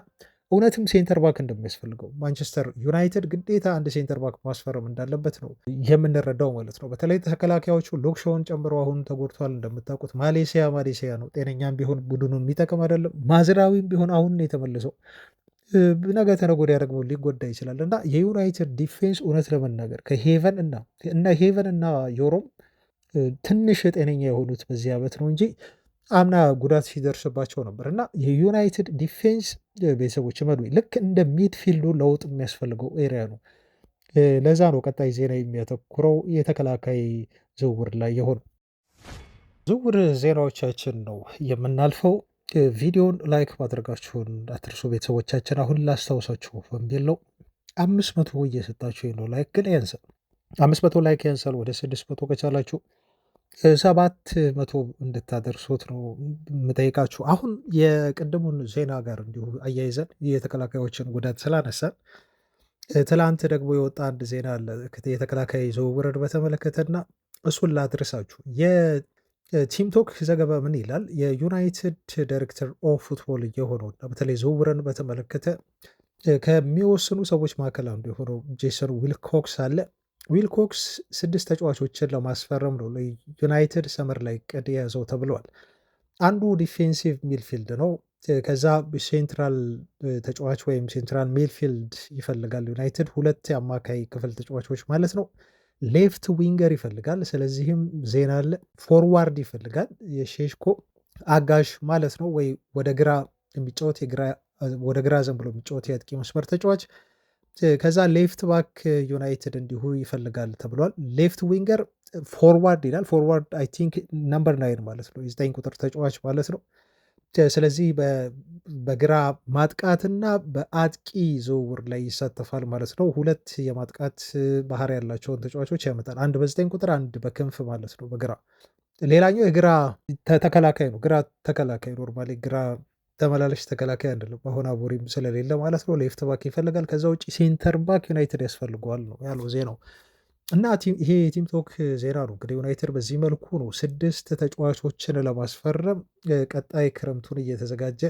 እውነትም ሴንተር ባክ እንደሚያስፈልገው ማንቸስተር ዩናይትድ ግዴታ አንድ ሴንተር ባክ ማስፈረም እንዳለበት ነው የምንረዳው ማለት ነው። በተለይ ተከላካዮቹ ሎክሾውን ጨምሮ አሁን ተጎድቷል እንደምታውቁት። ማሌሲያ ነው፣ ጤነኛም ቢሆን ቡድኑን የሚጠቅም አይደለም። ማዝራዊም ቢሆን አሁን የተመለሰው ነገ ተነገ ወዲያ ደግሞ ሊጎዳ ይችላል እና የዩናይትድ ዲፌንስ እውነት ለመናገር ከሄቨን እና ሄቨን እና ዮሮም ትንሽ ጤነኛ የሆኑት በዚህ ዓመት ነው እንጂ አምና ጉዳት ሲደርስባቸው ነበር እና የዩናይትድ ዲፌንስ ቤተሰቦች መዱ ልክ እንደ ሚድፊልዱ ለውጥ የሚያስፈልገው ኤሪያ ነው። ለዛ ነው ቀጣይ ዜና የሚያተኩረው የተከላካይ ዝውውር ላይ የሆነ ዝውውር ዜናዎቻችን ነው የምናልፈው። ቪዲዮን ላይክ ማድረጋችሁን አትርሱ ቤተሰቦቻችን። አሁን ላስታውሳችሁ በሚል ነው 500 እየሰጣችሁ ነው። ላይክ ግን ያንሳል፣ 500 ላይክ ያንሳል። ወደ 600 ከቻላችሁ 700 እንድታደርሱት ነው የምጠይቃችሁ። አሁን የቅድሙን ዜና ጋር እንዲሁ አያይዘን የተከላካዮችን ጉዳት ስላነሳን ትላንት ደግሞ የወጣ አንድ ዜና አለ የተከላካይ ዝውውርን በተመለከተና እሱን ላድርሳችሁ። የቲምቶክ ዘገባ ምን ይላል? የዩናይትድ ዳይሬክተር ኦፍ ፉትቦል የሆነውና በተለይ ዝውውርን በተመለከተ ከሚወስኑ ሰዎች መካከል አንዱ የሆነው ጄሰን ዊልኮክስ አለ። ዊልኮክስ 6 ተጫዋቾችን ለማስፈረም ነው ለዩናይትድ ሰመር ላይ ቅድ የያዘው ተብለዋል። አንዱ ዲፌንሲቭ ሚልፊልድ ነው። ከዛ ሴንትራል ተጫዋች ወይም ሴንትራል ሚልፊልድ ይፈልጋል ዩናይትድ። 2 የአማካይ ክፍል ተጫዋቾች ማለት ነው። ሌፍት ዊንገር ይፈልጋል። ስለዚህም ዜና አለ። ፎርዋርድ ይፈልጋል። የሼሽኮ አጋዥ ማለት ነው፣ ወይ ወደ ግራ የሚጫወት ወደ ግራ ዘን ብሎ የሚጫወት የአጥቂ መስመር ተጫዋች። ከዛ ሌፍት ባክ ዩናይትድ እንዲሁ ይፈልጋል ተብሏል። ሌፍት ዊንገር፣ ፎርዋርድ ይላል። ፎርዋርድ አይ ቲንክ ነምበር 9 ማለት ነው፣ የ9 ቁጥር ተጫዋች ማለት ነው። ስለዚህ በግራ ማጥቃትና በአጥቂ ዝውውር ላይ ይሳተፋል ማለት ነው። 2 የማጥቃት ባህሪ ያላቸውን ተጫዋቾች ያመጣል። አንድ በ9 ቁጥር፣ አንድ በክንፍ ማለት ነው በግራ። ሌላኛው የግራ ተከላካይ ነው። ግራ ተከላካይ ኖርማሊ ግራ ተመላለሽ ተከላካይ አይደለም፣ አሁን አቦሪም ስለሌለ ማለት ነው። ሌፍት ባክ ይፈልጋል። ከዛ ውጭ ሴንተር ባክ ዩናይትድ ያስፈልገዋል ነው ያለው ዜናው። እና ይሄ የቲምቶክ ዜና ነው እንግዲህ ዩናይትድ በዚህ መልኩ ነው 6 ተጫዋቾችን ለማስፈረም ቀጣይ ክረምቱን እየተዘጋጀ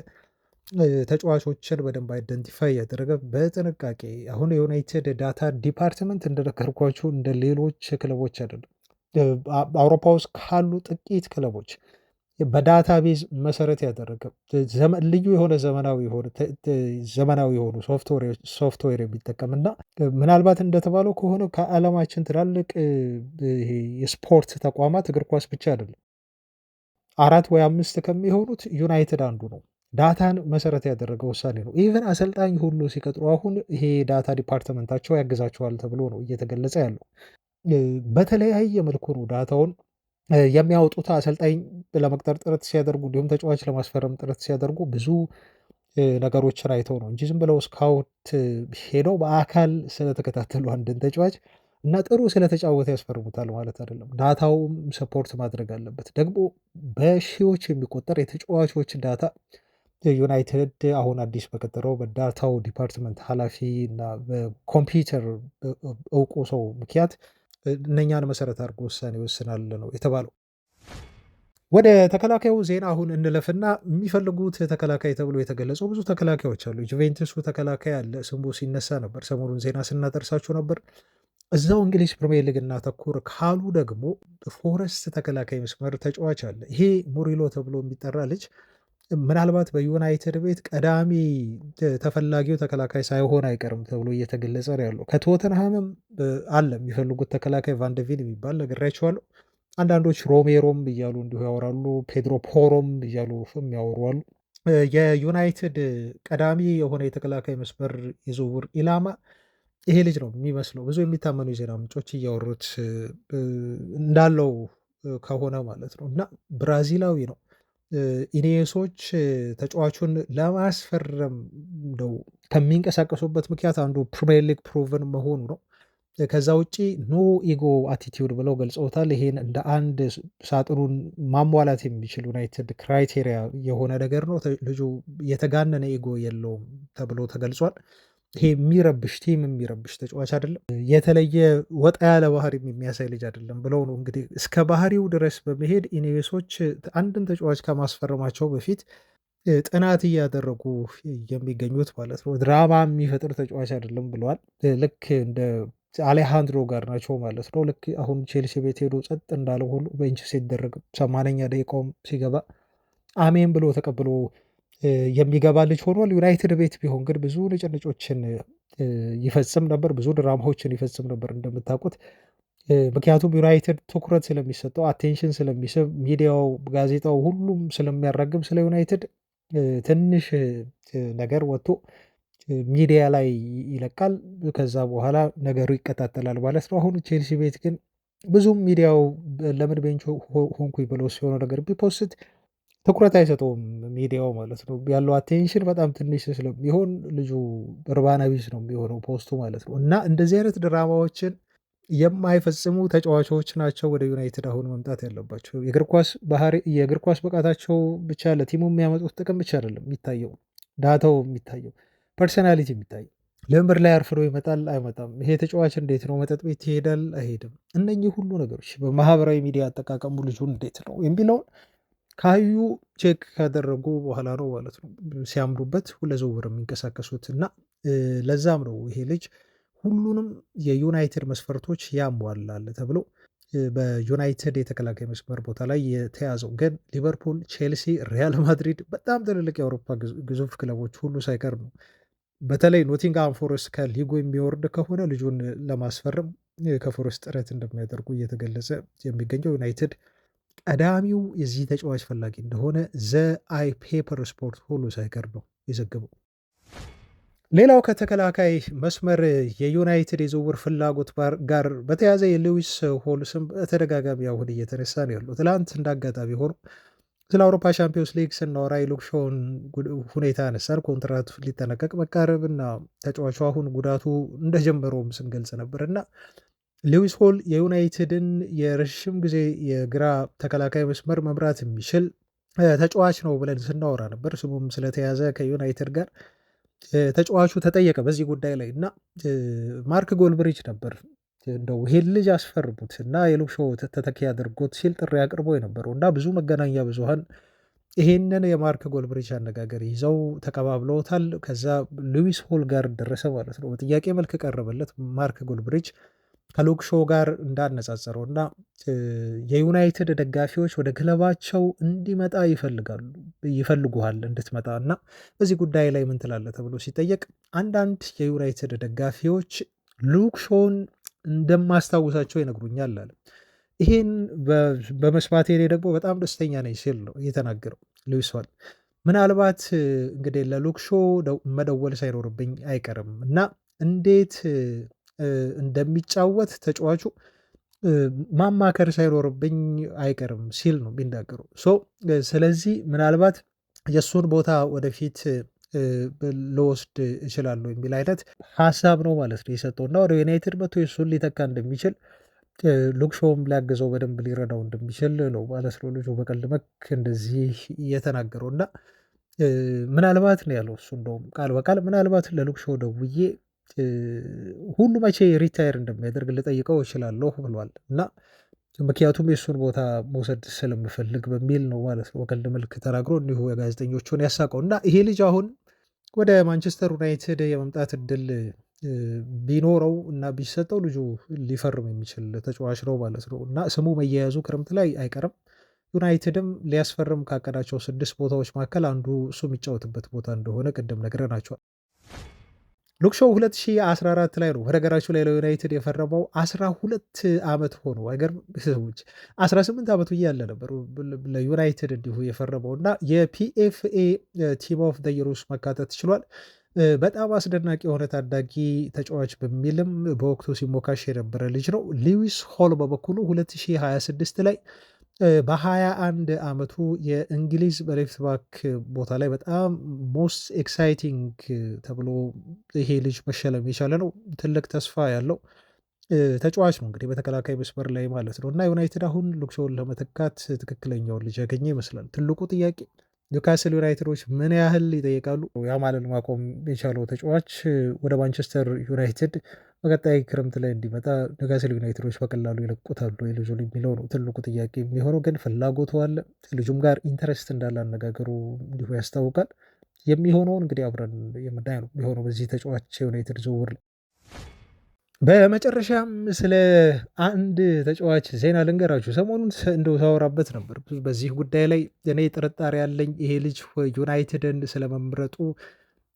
ተጫዋቾችን በደንብ አይደንቲፋይ ያደረገ በጥንቃቄ። አሁን የዩናይትድ ዳታ ዲፓርትመንት እንደነገርኳችሁ እንደ ሌሎች ክለቦች አይደለም። አውሮፓ ውስጥ ካሉ ጥቂት ክለቦች በዳታቤዝ መሰረት ያደረገ ልዩ የሆነ ዘመናዊ የሆኑ ሶፍትዌር የሚጠቀም እና ምናልባት እንደተባለው ከሆነ ከዓለማችን ትላልቅ የስፖርት ተቋማት እግር ኳስ ብቻ አይደለም 4 ወይ 5 ከሚሆኑት ዩናይትድ አንዱ ነው። ዳታን መሰረት ያደረገ ውሳኔ ነው። ኢቨን አሰልጣኝ ሁሉ ሲቀጥሩ አሁን ይሄ ዳታ ዲፓርትመንታቸው ያግዛቸዋል ተብሎ ነው እየተገለጸ ያለው። በተለያየ መልኩ ነው ዳታውን የሚያወጡት። አሰልጣኝ ለመቅጠር ጥረት ሲያደርጉ እንዲሁም ተጫዋች ለማስፈረም ጥረት ሲያደርጉ ብዙ ነገሮችን አይተው ነው እንጂ ዝም ብለው ስካውት ሄደው በአካል ስለተከታተሉ አንድን ተጫዋች እና ጥሩ ስለተጫወተ ያስፈርሙታል ማለት አይደለም። ዳታውም ሰፖርት ማድረግ አለበት። ደግሞ በሺዎች የሚቆጠር የተጫዋቾች ዳታ ዩናይትድ አሁን አዲስ በቀጠረው በዳታው ዲፓርትመንት ኃላፊ እና በኮምፒውተር እውቁ ሰው ምክንያት እነኛን መሰረት አድርጎ ውሳኔ ይወስናል ነው የተባለው። ወደ ተከላካዩ ዜና አሁን እንለፍና የሚፈልጉት ተከላካይ ተብሎ የተገለጸው ብዙ ተከላካዮች አሉ። ጁቬንቱሱ ተከላካይ አለ፣ ስሙ ሲነሳ ነበር። ሰሞኑን ዜና ስናደርሳችሁ ነበር። እዛው እንግሊዝ ፕሪሚየር ሊግ እናተኩር ካሉ ደግሞ ፎረስት ተከላካይ መስመር ተጫዋች አለ። ይሄ ሙሪሎ ተብሎ የሚጠራ ልጅ ምናልባት በዩናይትድ ቤት ቀዳሚ ተፈላጊው ተከላካይ ሳይሆን አይቀርም ተብሎ እየተገለጸ ነው ያለው። ከቶተንሃምም አለ የሚፈልጉት ተከላካይ ቫንደቪን የሚባል ነግሬያቸዋለሁ። አንዳንዶች ሮሜሮም እያሉ እንዲሁ ያወራሉ፣ ፔድሮ ፖሮም እያሉ ያወራሉ። የዩናይትድ ቀዳሚ የሆነ የተከላካይ መስመር የዝውውር ኢላማ ይሄ ልጅ ነው የሚመስለው። ብዙ የሚታመኑ የዜና ምንጮች እያወሩት እንዳለው ከሆነ ማለት ነው። እና ብራዚላዊ ነው። ኢኔሶች ተጫዋቹን ለማስፈረም ነው ከሚንቀሳቀሱበት ምክንያት አንዱ ፕሪሚየር ሊግ ፕሩቭን መሆኑ ነው። ከዛ ውጪ ኖ ኢጎ አቲቲዩድ ብለው ገልጸውታል። ይሄን እንደ አንድ ሳጥኑን ማሟላት የሚችል ዩናይትድ ክራይቴሪያ የሆነ ነገር ነው። ልጁ የተጋነነ ኢጎ የለውም ተብሎ ተገልጿል። ይሄ የሚረብሽ ቲም የሚረብሽ ተጫዋች አይደለም። የተለየ ወጣ ያለ ባህሪ የሚያሳይ ልጅ አይደለም ብለው ነው እንግዲህ እስከ ባህሪው ድረስ በመሄድ ኢኔሶች አንድን ተጫዋች ከማስፈረማቸው በፊት ጥናት እያደረጉ የሚገኙት ማለት ነው። ድራማ የሚፈጥር ተጫዋች አይደለም ብለዋል። ልክ እንደ አሌሃንድሮ ጋር ናቸው ማለት ነው። ልክ አሁን ቼልሲ ቤት ሄዶ ጸጥ እንዳለው ሁሉ ቤንች ሲደረግ 80ኛ ደቂቃውም ሲገባ አሜን ብሎ ተቀብሎ የሚገባ ልጅ ሆኗል። ዩናይትድ ቤት ቢሆን ግን ብዙ ንጭንጮችን ይፈጽም ነበር፣ ብዙ ድራማዎችን ይፈጽም ነበር እንደምታውቁት። ምክንያቱም ዩናይትድ ትኩረት ስለሚሰጠው አቴንሽን ስለሚስብ ሚዲያው፣ ጋዜጣው ሁሉም ስለሚያራግብ ስለ ዩናይትድ ትንሽ ነገር ወጥቶ ሚዲያ ላይ ይለቃል። ከዛ በኋላ ነገሩ ይቀጣጠላል ማለት ነው። አሁን ቼልሲ ቤት ግን ብዙም ሚዲያው ለምን ቤንች ሆንኩኝ ብሎ ሲሆነ ነገር ቢፖስት ትኩረት አይሰጠውም ሚዲያው ማለት ነው። ያለው አቴንሽን በጣም ትንሽ ስለሚሆን ልጁ እርባና ቢስ ነው የሚሆነው ፖስቱ ማለት ነው። እና እንደዚህ አይነት ድራማዎችን የማይፈጽሙ ተጫዋቾች ናቸው ወደ ዩናይትድ አሁን መምጣት ያለባቸው። የእግር ኳስ ብቃታቸው ብቻ ለቲሙ የሚያመጡት ጥቅም ብቻ አይደለም የሚታየው፣ ዳታው የሚታየው፣ ፐርሰናሊቲ የሚታየው። ልምምድ ላይ አርፍዶ ይመጣል አይመጣም፣ ይሄ ተጫዋች እንዴት ነው፣ መጠጥ ቤት ይሄዳል አይሄድም፣ እነኚህ ሁሉ ነገሮች በማህበራዊ ሚዲያ አጠቃቀሙ ልጁ እንዴት ነው የሚለውን ካዩ ቼክ ካደረጉ በኋላ ነው ማለት ነው ሲያምሩበት ለዝውውር የሚንቀሳቀሱት። እና ለዛም ነው ይሄ ልጅ ሁሉንም የዩናይትድ መስፈርቶች ያሟላል ተብሎ በዩናይትድ የተከላካይ መስመር ቦታ ላይ የተያዘው። ግን ሊቨርፑል፣ ቼልሲ፣ ሪያል ማድሪድ በጣም ትልልቅ የአውሮፓ ግዙፍ ክለቦች ሁሉ ሳይቀር ነው። በተለይ ኖቲንግሃም ፎረስት ከሊጉ የሚወርድ ከሆነ ልጁን ለማስፈረም ከፎረስት ጥረት እንደሚያደርጉ እየተገለጸ የሚገኘው ዩናይትድ ቀዳሚው የዚህ ተጫዋች ፈላጊ እንደሆነ ዘ አይ ፔፐር ስፖርት ሁሉ ሳይቀር ነው የዘገበው። ሌላው ከተከላካይ መስመር የዩናይትድ የዝውውር ፍላጎት ጋር በተያዘ የሉዊስ ሆል ስም በተደጋጋሚ አሁን እየተነሳ ነው ያለው። ትላንት እንዳጋጣሚ ሆኖ ስለ አውሮፓ ቻምፒዮንስ ሊግ ስናወራ የሉክ ሾውን ሁኔታ ያነሳል። ኮንትራቱ ሊጠናቀቅ መቃረብ እና ተጫዋቹ አሁን ጉዳቱ እንደጀመረውም ስንገልጽ ነበር እና ሉዊስ ሆል የዩናይትድን የረዥም ጊዜ የግራ ተከላካይ መስመር መምራት የሚችል ተጫዋች ነው ብለን ስናወራ ነበር። ስሙም ስለተያዘ ከዩናይትድ ጋር ተጫዋቹ ተጠየቀ በዚህ ጉዳይ ላይ እና ማርክ ጎልብሪጅ ነበር እንደው ይሄን ልጅ አስፈርሙት እና የሉክ ሾው ተተኪ አድርጎት ሲል ጥሪ አቅርቦ የነበረው እና ብዙ መገናኛ ብዙሃን ይሄንን የማርክ ጎልብሪጅ አነጋገር ይዘው ተቀባብለውታል። ከዛ ሉዊስ ሆል ጋር ደረሰ ማለት ነው። በጥያቄ መልክ ቀረበለት። ማርክ ጎልብሪጅ ከሉክ ሾው ጋር እንዳነጻጸረው እና የዩናይትድ ደጋፊዎች ወደ ክለባቸው እንዲመጣ ይፈልጉሃል እንድትመጣ እና በዚህ ጉዳይ ላይ ምን ትላለህ ተብሎ ሲጠየቅ አንዳንድ የዩናይትድ ደጋፊዎች ሉክ ሾውን እንደማስታውሳቸው ይነግሩኛል አለ። ይሄን በመስማቴ እኔ ደግሞ በጣም ደስተኛ ነኝ ሲል ነው የተናገረው ሉዊስ ሆል። ምናልባት እንግዲህ ለሉክ ሾው መደወል ሳይኖርብኝ አይቀርም እና እንዴት እንደሚጫወት ተጫዋቹ ማማከር ሳይኖርብኝ አይቀርም ሲል ነው የሚናገረው። ስለዚህ ምናልባት የእሱን ቦታ ወደፊት ልወስድ እችላለሁ የሚል አይነት ሀሳብ ነው ማለት ነው የሰጠው እና ወደ ዩናይትድ መጥቶ የእሱን ሊተካ እንደሚችል ሉክ ሾውም ሊያግዘው በደንብ ሊረዳው እንደሚችል ነው ማለት ነው ልጁ በቀልድ መልክ እንደዚህ የተናገረው እና ምናልባት ነው ያለው እሱ እንደውም ቃል በቃል ምናልባት ለሉክ ሾው ደውዬ ሁሉ መቼ ሪታየር እንደሚያደርግ ልጠይቀው እችላለሁ ብሏል እና ምክንያቱም የእሱን ቦታ መውሰድ ስለምፈልግ በሚል ነው ማለት ነው በቀልድ መልክ ተናግሮ እንዲሁ የጋዜጠኞቹን ያሳቀው እና ይሄ ልጅ አሁን ወደ ማንቸስተር ዩናይትድ የመምጣት እድል ቢኖረው እና ቢሰጠው ልጁ ሊፈርም የሚችል ተጫዋች ነው ማለት ነው እና ስሙ መያያዙ ክረምት ላይ አይቀርም። ዩናይትድም ሊያስፈርም ካቀዳቸው 6 ቦታዎች መካከል አንዱ እሱ የሚጫወትበት ቦታ እንደሆነ ቅድም ነግረናቸዋል። ሉክ ሾው 2014 ላይ ነው በነገራችሁ ላይ ለዩናይትድ የፈረመው 12 ዓመት ሆኖ አይገርም ቤተሰቦች 18 ዓመቱ እያለ ነበር ለዩናይትድ እንዲሁ የፈረመው እና የፒኤፍኤ ቲም ኦፍ ዘ ይር ውስጥ መካተት ችሏል። በጣም አስደናቂ የሆነ ታዳጊ ተጫዋች በሚልም በወቅቱ ሲሞካሽ የነበረ ልጅ ነው። ሉዊስ ሆል በበኩሉ 2026 ላይ በ21 ዓመቱ የእንግሊዝ በሌፍት ባክ ቦታ ላይ በጣም ሞስት ኤክሳይቲንግ ተብሎ ይሄ ልጅ መሸለም የቻለ ነው። ትልቅ ተስፋ ያለው ተጫዋች ነው እንግዲህ በተከላካይ መስመር ላይ ማለት ነው እና ዩናይትድ አሁን ሉክ ሾውን ለመተካት ትክክለኛውን ልጅ ያገኘ ይመስላል። ትልቁ ጥያቄ ኒውካስል ዩናይትዶች ምን ያህል ይጠይቃሉ? ያማልን ማቆም የቻለው ተጫዋች ወደ ማንቸስተር ዩናይትድ በቀጣይ ክረምት ላይ እንዲመጣ ኒውካስል ዩናይትዶች በቀላሉ ይለቁታሉ የልጁን የሚለው ነው ትልቁ ጥያቄ የሚሆነው። ግን ፍላጎቱ አለ፣ ልጁም ጋር ኢንተረስት እንዳለ አነጋገሩ እንዲሁ ያስታውቃል። የሚሆነውን እንግዲህ አብረን የምናየው ነው የሚሆነው በዚህ ተጫዋች ዩናይትድ ዝውውር ላይ። በመጨረሻም ስለ አንድ ተጫዋች ዜና ልንገራችሁ። ሰሞኑን እንደው ሳወራበት ነበር በዚህ ጉዳይ ላይ እኔ ጥርጣሬ ያለኝ ይሄ ልጅ ዩናይትድን ስለመምረጡ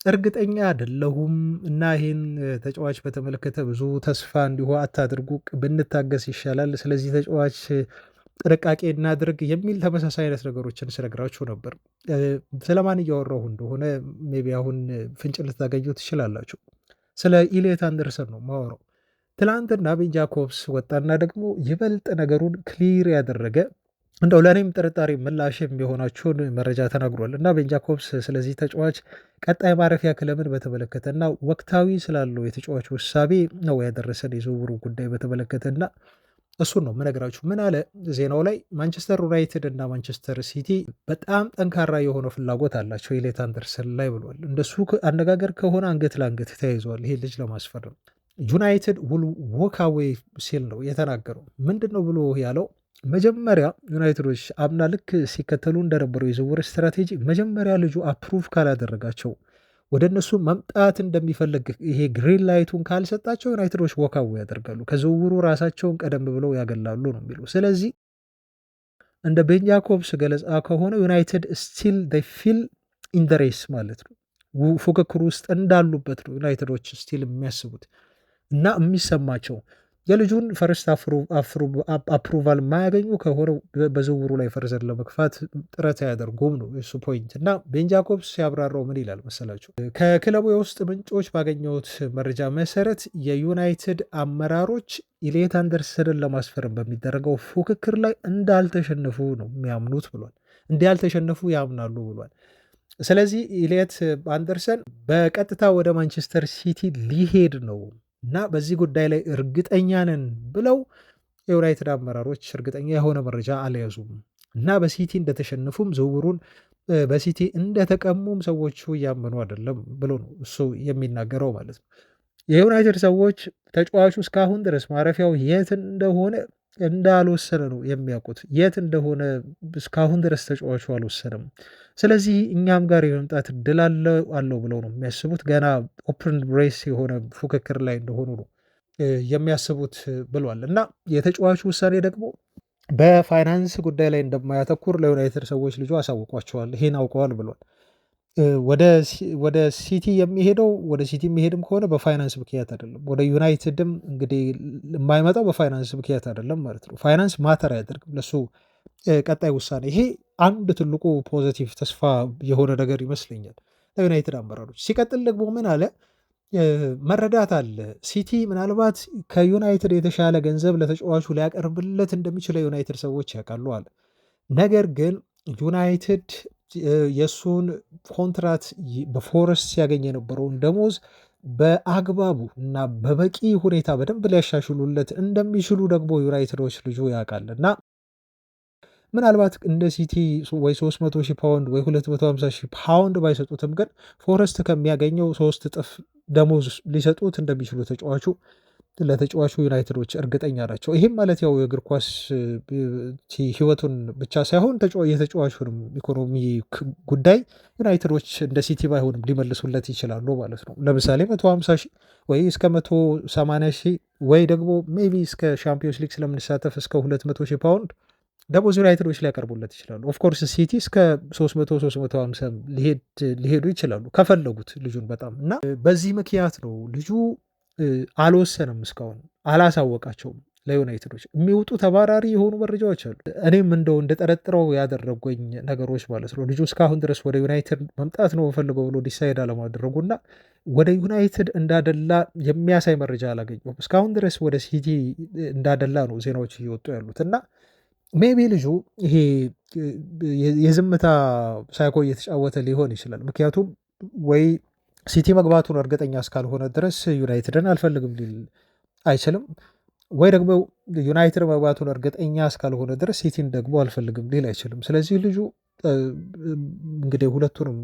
እርግጠኛ አይደለሁም እና ይህን ተጫዋች በተመለከተ ብዙ ተስፋ እንዲሁ አታድርጉ፣ ብንታገስ ይሻላል፣ ስለዚህ ተጫዋች ጥንቃቄ እናድርግ የሚል ተመሳሳይ አይነት ነገሮችን ስነግራችሁ ነበር። ስለማን እያወራሁ እንደሆነ ሜይ ቢ አሁን ፍንጭ ልታገኙ ትችላላችሁ። ስለ ኢሌት አንደርሰን ነው ማወራው። ትላንትና ቤን ጃኮብስ ወጣና ደግሞ ይበልጥ ነገሩን ክሊር ያደረገ እንደው ለእኔም ጥርጣሬ ምላሽ የሚሆናችሁን መረጃ ተናግሯል እና ቤን ጃኮብስ ስለዚህ ተጫዋች ቀጣይ ማረፊያ ክለብን በተመለከተና ወቅታዊ ስላለው የተጫዋች ውሳቤ ነው ያደረሰን የዝውውሩ ጉዳይ በተመለከተና እሱን ነው ምነግራችሁ። ምን አለ ዜናው ላይ ማንቸስተር ዩናይትድ እና ማንቸስተር ሲቲ በጣም ጠንካራ የሆነ ፍላጎት አላቸው ኢሌት አንደርሰን ላይ ብሏል። እንደሱ አነጋገር ከሆነ አንገት ለአንገት ተያይዘዋል ይሄ ልጅ ለማስፈረም። ዩናይትድ ውል ዎክ አዌይ ሲል ነው የተናገረው። ምንድን ነው ብሎ ያለው? መጀመሪያ ዩናይትዶች አምና ልክ ሲከተሉ እንደነበረው የዝውውር ስትራቴጂ መጀመሪያ ልጁ አፕሩቭ ካላደረጋቸው ወደ እነሱ መምጣት እንደሚፈልግ ይሄ ግሪን ላይቱን ካልሰጣቸው ዩናይትዶች ዎክ አዌይ ያደርጋሉ፣ ከዝውውሩ ራሳቸውን ቀደም ብለው ያገላሉ ነው የሚሉ። ስለዚህ እንደ ቤን ጃኮብስ ገለጻ ከሆነ ዩናይትድ ስቲል ፊል ኢን ዘ ሬስ ማለት ነው፣ ፉክክር ውስጥ እንዳሉበት ነው ዩናይትዶች ስቲል የሚያስቡት እና የሚሰማቸው። የልጁን ፈርስት አፕሩቫል የማያገኙ ከሆነ በዝውውሩ ላይ ፈርዘር ለመግፋት ጥረት አያደርጉም ነው የሱ ፖይንት። እና ቤን ጃኮብስ ሲያብራራው ምን ይላል መሰላችሁ? ከክለቡ የውስጥ ምንጮች ባገኘሁት መረጃ መሰረት የዩናይትድ አመራሮች ኢሌት አንደርሰንን ለማስፈረም በሚደረገው ፉክክር ላይ እንዳልተሸነፉ ነው የሚያምኑት ብሏል። እንዳልተሸነፉ ያምናሉ ብሏል። ስለዚህ ኢሌት አንደርሰን በቀጥታ ወደ ማንቸስተር ሲቲ ሊሄድ ነው እና በዚህ ጉዳይ ላይ እርግጠኛ ነን ብለው የዩናይትድ አመራሮች እርግጠኛ የሆነ መረጃ አልያዙም እና በሲቲ እንደተሸነፉም ዝውውሩን በሲቲ እንደተቀሙም ሰዎቹ እያመኑ አይደለም ብሎ ነው እሱ የሚናገረው ማለት ነው። የዩናይትድ ሰዎች ተጫዋቹ እስካሁን ድረስ ማረፊያው የት እንደሆነ እንዳልወሰነ ነው የሚያውቁት። የት እንደሆነ እስካሁን ድረስ ተጫዋቹ አልወሰነም። ስለዚህ እኛም ጋር የመምጣት እድል አለው ብለው ነው የሚያስቡት። ገና ኦፕን ሬስ የሆነ ፉክክር ላይ እንደሆኑ ነው የሚያስቡት ብሏል። እና የተጫዋቹ ውሳኔ ደግሞ በፋይናንስ ጉዳይ ላይ እንደማያተኩር ለዩናይትድ ሰዎች ልጁ አሳውቋቸዋል። ይሄን አውቀዋል ብሏል። ወደ ሲቲ የሚሄድም ከሆነ በፋይናንስ ምክንያት አይደለም። ወደ ዩናይትድም እንግዲህ የማይመጣው በፋይናንስ ምክንያት አይደለም ማለት ነው። ፋይናንስ ማተር አያደርግም ለሱ ቀጣይ ውሳኔ። ይሄ አንድ ትልቁ ፖዘቲቭ ተስፋ የሆነ ነገር ይመስለኛል ለዩናይትድ አመራሮች። ሲቀጥል ደግሞ ምን አለ መረዳት አለ ሲቲ ምናልባት ከዩናይትድ የተሻለ ገንዘብ ለተጫዋቹ ሊያቀርብለት እንደሚችል የዩናይትድ ሰዎች ያውቃሉ አለ። ነገር ግን ዩናይትድ የእሱን ኮንትራት በፎረስት ሲያገኝ የነበረውን ደሞዝ በአግባቡ እና በበቂ ሁኔታ በደንብ ሊያሻሽሉለት እንደሚችሉ ደግሞ ዩናይትዶች ልጁ ያውቃል እና ምናልባት እንደ ሲቲ ወይ 300,000 ፓውንድ ወይ 250,000 ፓውንድ ባይሰጡትም ግን ፎረስት ከሚያገኘው 3 እጥፍ ደሞዝ ሊሰጡት እንደሚችሉ ለተጫዋቹ ዩናይትዶች እርግጠኛ ናቸው። ይህም ማለት ያው የእግር ኳስ ህይወቱን ብቻ ሳይሆን የተጫዋቹንም ኢኮኖሚ ጉዳይ ዩናይትዶች እንደ ሲቲ ባይሆንም ሊመልሱለት ይችላሉ ማለት ነው። ለምሳሌ 150,000 ወይ እስከ 180,000 ወይ ደግሞ ሜይ ቢ እስከ ሻምፒዮንስ ሊግ ስለምንሳተፍ እስከ 200,000 ፓውንድ ደሞዝ ዩናይትዶች ሊያቀርቡለት ይችላሉ። ኦፍኮርስ ሲቲ እስከ 300-350 ሊሄዱ ይችላሉ ከፈለጉት ልጁን በጣም እና በዚህ ምክንያት ነው ልጁ አልወሰንም፣ እስካሁን አላሳወቃቸውም ለዩናይትዶች። የሚወጡ ተባራሪ የሆኑ መረጃዎች አሉ። እኔም እንደው እንደጠረጥረው ያደረጉኝ ነገሮች ማለት ነው። ልጁ እስካሁን ድረስ ወደ ዩናይትድ መምጣት ነው ፈልገው ብሎ ዲሳይድ አለማድረጉና ወደ ዩናይትድ እንዳደላ የሚያሳይ መረጃ አላገኘሁም። እስካሁን ድረስ ወደ ሲቲ እንዳደላ ነው ዜናዎች እየወጡ ያሉት እና ሜቢ ልጁ ይሄ የዝምታ ሳይኮ እየተጫወተ ሊሆን ይችላል። ምክንያቱም ወይ ሲቲ መግባቱን እርግጠኛ እስካልሆነ ድረስ ዩናይትድን አልፈልግም ሊል አይችልም፣ ወይ ደግሞ ዩናይትድ መግባቱን እርግጠኛ እስካልሆነ ድረስ ሲቲን ደግሞ አልፈልግም ሊል አይችልም። ስለዚህ ልጁ እንግዲህ ሁለቱንም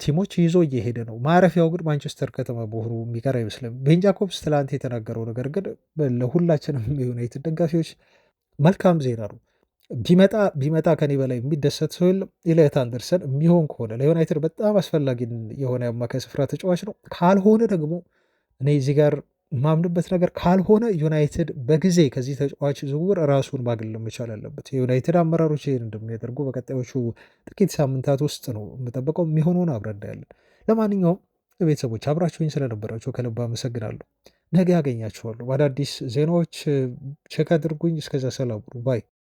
ቲሞች ይዞ እየሄደ ነው። ማረፊያው ግን ማንቸስተር ከተማ መሆኑ የሚቀር አይመስልም። ቤን ጃኮብስ ትላንት የተናገረው ነገር ግን ለሁላችንም የዩናይትድ ደጋፊዎች መልካም ዜና ነው። ቢመጣ ከኔ በላይ የሚደሰት ሰው የለም። ኤሊዮት አንደርሰን የሚሆን ከሆነ ለዩናይትድ በጣም አስፈላጊ የሆነ የአማካይ ስፍራ ተጫዋች ነው። ካልሆነ ደግሞ እኔ እዚህ ጋር የማምንበት ነገር ካልሆነ ዩናይትድ በጊዜ ከዚህ ተጫዋች ዝውውር ራሱን ማግለል መቻል አለበት። የዩናይትድ አመራሮች ይህን እንደሚያደርጉ በቀጣዮቹ ጥቂት ሳምንታት ውስጥ ነው የምጠበቀው። የሚሆነውን አብረን እናያለን። ለማንኛውም ቤተሰቦች አብራችሁኝ ስለነበራችሁ ከልብ አመሰግናለሁ። ነገ ያገኛችኋለሁ በአዳዲስ ዜናዎች። ቼክ አድርጉኝ። እስከዛ ሰላም ባይ